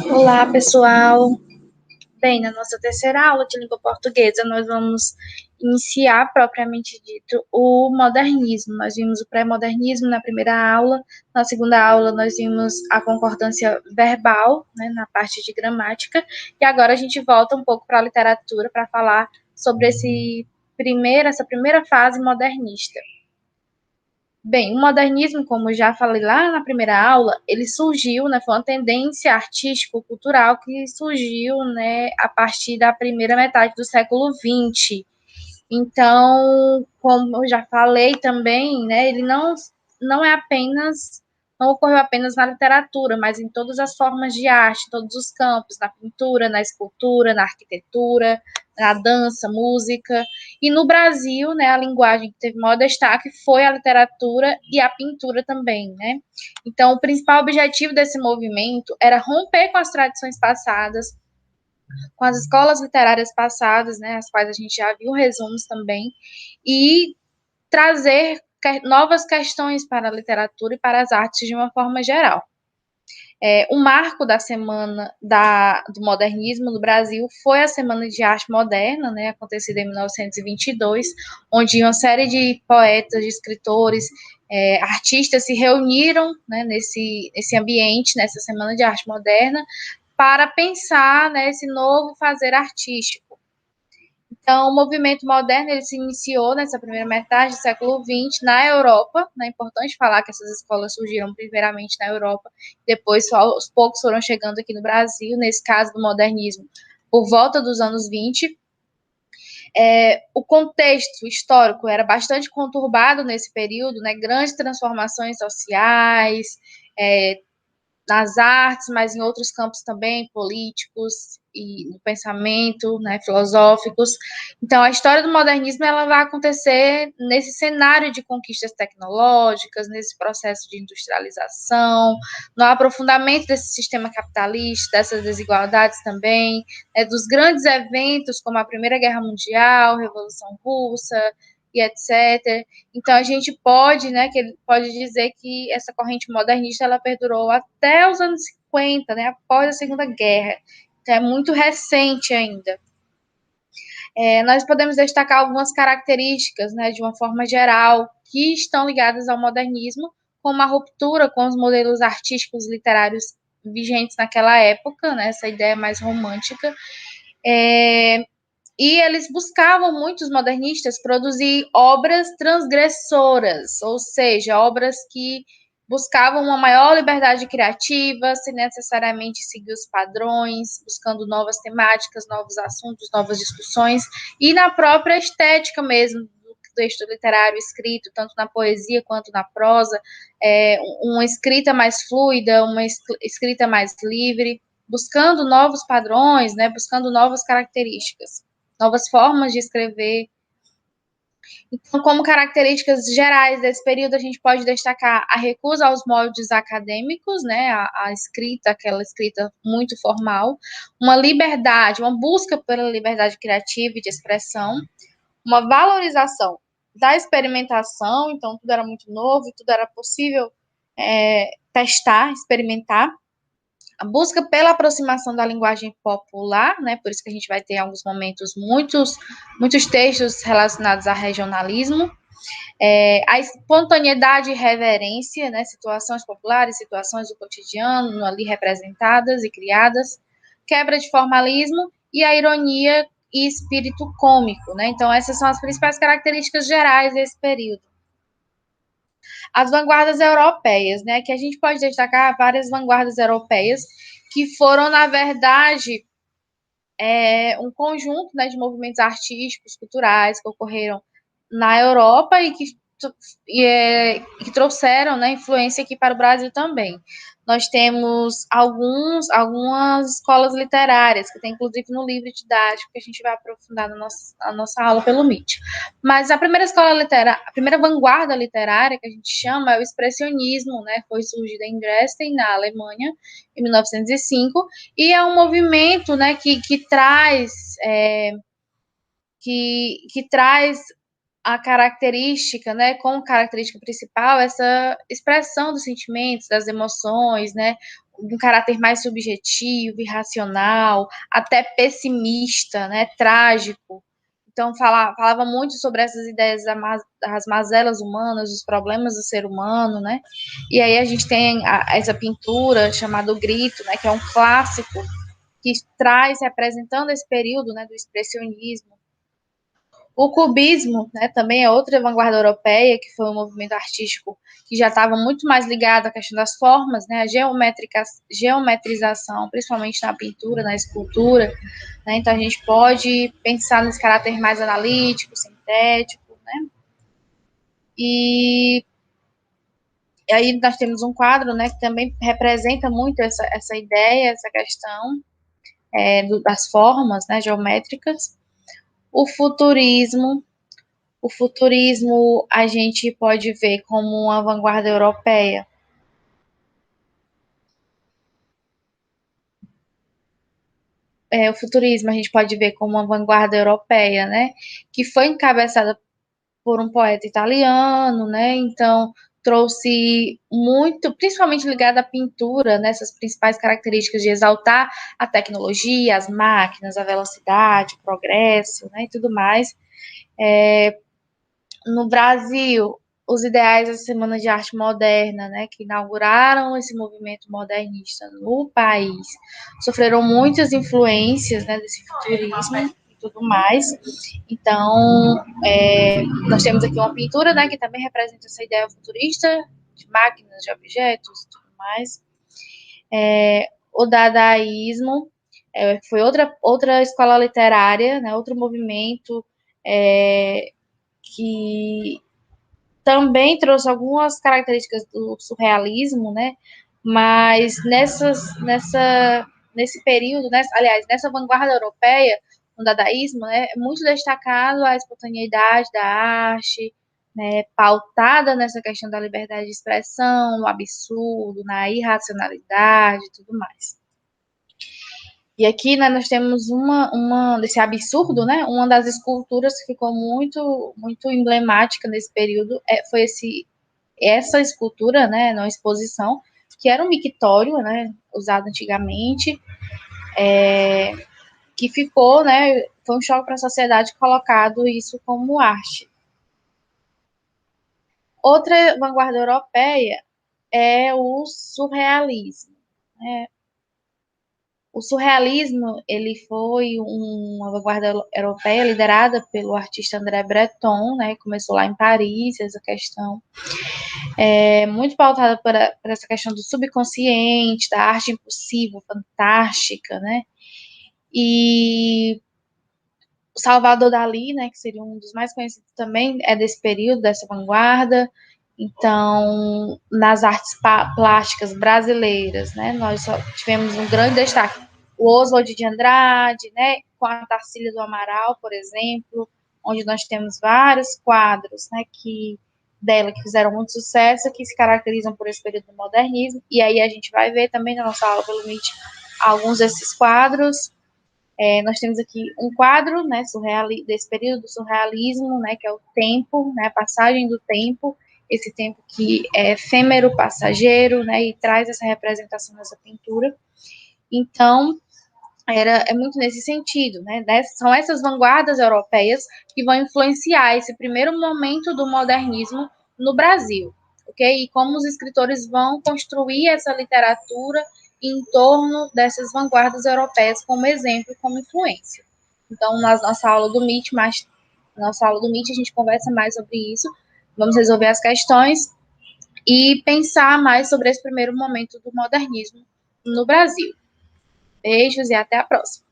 Olá, pessoal. Bem, na nossa terceira aula de língua portuguesa, nós vamos iniciar, propriamente dito, o modernismo. Nós vimos o pré-modernismo na primeira aula, na segunda aula nós vimos a concordância verbal, né, na parte de gramática, e agora a gente volta um pouco para a literatura para falar sobre essa primeira fase modernista. Bem, o modernismo, como já falei lá na primeira aula, ele surgiu, né, foi uma tendência artístico-cultural que surgiu, né, a partir da primeira metade do século XX. Então, como eu já falei também, né, ele não é apenas, não ocorreu apenas na literatura, mas em todas as formas de arte, em todos os campos, na pintura, na escultura, na arquitetura, na dança, música. E no Brasil, né, a linguagem que teve maior destaque foi a literatura e a pintura também, né? Então, o principal objetivo desse movimento era romper com as tradições passadas, com as escolas literárias passadas, né, as quais a gente já viu resumos também, e trazer novas questões para a literatura e para as artes de uma forma geral. O marco da semana do modernismo no Brasil foi a Semana de Arte Moderna, né, acontecida em 1922, onde uma série de poetas, de escritores, artistas se reuniram, né, nesse ambiente, nessa Semana de Arte Moderna, para pensar, né, esse novo fazer artístico. Então, o movimento moderno ele se iniciou nessa primeira metade do século XX na Europa. É importante falar que essas escolas surgiram primeiramente na Europa, depois só aos poucos foram chegando aqui no Brasil, nesse caso do modernismo, por volta dos anos 20. O contexto histórico era bastante conturbado nesse período, né? Grandes transformações sociais, nas artes, mas em outros campos também, políticos e no pensamento, né, filosóficos. Então, a história do modernismo ela vai acontecer nesse cenário de conquistas tecnológicas, nesse processo de industrialização, no aprofundamento desse sistema capitalista, dessas desigualdades também, dos grandes eventos como a Primeira Guerra Mundial, Revolução Russa, e etc. Então a gente pode, né, que ele pode dizer que essa corrente modernista ela perdurou até os anos 50, né, após a Segunda Guerra. Então é muito recente ainda. Nós podemos destacar algumas características, né, de uma forma geral, que estão ligadas ao modernismo, como a ruptura com os modelos artísticos literários vigentes naquela época, né, essa ideia mais romântica. E eles buscavam, muitos modernistas, produzir obras transgressoras, ou seja, obras que buscavam uma maior liberdade criativa, sem necessariamente seguir os padrões, buscando novas temáticas, novos assuntos, novas discussões, e na própria estética mesmo do texto literário escrito, tanto na poesia quanto na prosa, uma escrita mais fluida, uma escrita mais livre, buscando novos padrões, né, buscando novas características, novas formas de escrever. Então, como características gerais desse período, a gente pode destacar a recusa aos moldes acadêmicos, né, a escrita, aquela escrita muito formal, uma liberdade, uma busca pela liberdade criativa e de expressão, uma valorização da experimentação, então tudo era muito novo, tudo era possível testar, experimentar, a busca pela aproximação da linguagem popular, né? Por isso que a gente vai ter em alguns momentos muitos textos relacionados a regionalismo, a espontaneidade e reverência, né? Situações populares, situações do cotidiano ali representadas e criadas, quebra de formalismo e a ironia e espírito cômico, né? Então essas são as principais características gerais desse período. As vanguardas europeias, né? Que a gente pode destacar várias vanguardas europeias que foram, na verdade, um conjunto, né, de movimentos artísticos, culturais que ocorreram na Europa e que trouxeram, né, influência aqui para o Brasil também. Nós temos algumas escolas literárias, que tem inclusive no livro didático, que a gente vai aprofundar na nossa aula pelo Meet. Mas a primeira escola literária, a primeira vanguarda literária que a gente chama é o expressionismo, né, foi surgido em Dresden, na Alemanha, em 1905, e é um movimento, né, que traz a característica, né, como característica principal, essa expressão dos sentimentos, das emoções, né, um caráter mais subjetivo, irracional, até pessimista, né, trágico. Então, falava muito sobre essas ideias das mazelas humanas, dos problemas do ser humano, né? E aí a gente tem essa pintura chamada O Grito, né, que é um clássico que traz, representando esse período, né, do expressionismo. O cubismo, né, também é outra vanguarda europeia, que foi um movimento artístico que já estava muito mais ligado à questão das formas, né, a geometrização, principalmente na pintura, na escultura, né, então a gente pode pensar nesse caráter mais analítico, sintético, né, e aí nós temos um quadro, né, que também representa muito essa ideia, essa questão das formas, né, geométricas. O futurismo, a gente pode ver como uma vanguarda europeia. O futurismo a gente pode ver como uma vanguarda europeia, né? Que foi encabeçada por um poeta italiano, né? Então trouxe muito, principalmente ligado à pintura, nessas principais características de exaltar a tecnologia, as máquinas, a velocidade, o progresso, né? E tudo mais. No Brasil, os ideais da Semana de Arte Moderna, né, que inauguraram esse movimento modernista no país, sofreram muitas influências, né, desse futurismo e tudo mais. Então, nós temos aqui uma pintura, né, que também representa essa ideia futurista de máquinas, de objetos e tudo mais. O dadaísmo foi outra escola literária, né, outro movimento que também trouxe algumas características do surrealismo, né? Mas nesse período, aliás, nessa vanguarda europeia, no dadaísmo, né, é muito destacado a espontaneidade da arte, né, pautada nessa questão da liberdade de expressão, no absurdo, na irracionalidade e tudo mais. E aqui, né, nós temos desse absurdo, né? Uma das esculturas que ficou muito, muito emblemática nesse período foi essa escultura, né, na exposição, que era um mictório, né, usado antigamente, que ficou, né, foi um choque para a sociedade colocado isso como arte. Outra vanguarda europeia é o surrealismo, né? O surrealismo, ele foi uma vanguarda europeia liderada pelo artista André Breton, né? Começou lá em Paris, essa questão muito pautada por essa questão do subconsciente, da arte impossível, fantástica, né? E o Salvador Dalí, né, que seria um dos mais conhecidos também, é desse período, dessa vanguarda. Então, nas artes plásticas brasileiras, né, nós só tivemos um grande destaque. O Oswald de Andrade, né, com a Tarsília do Amaral, por exemplo, onde nós temos vários quadros, né, dela que fizeram muito sucesso, que se caracterizam por esse período do modernismo, e aí a gente vai ver também na nossa aula pelo MIT alguns desses quadros. Nós temos aqui um quadro, né, desse período do surrealismo, né, que é o tempo, né, a passagem do tempo, esse tempo que é efêmero, passageiro, né, e traz essa representação nessa pintura. Então, é muito nesse sentido, né? São essas vanguardas europeias que vão influenciar esse primeiro momento do modernismo no Brasil, ok? E como os escritores vão construir essa literatura em torno dessas vanguardas europeias como exemplo, como influência. Então, na nossa aula do MIT, a gente conversa mais sobre isso, vamos resolver as questões e pensar mais sobre esse primeiro momento do modernismo no Brasil. Beijos e até a próxima.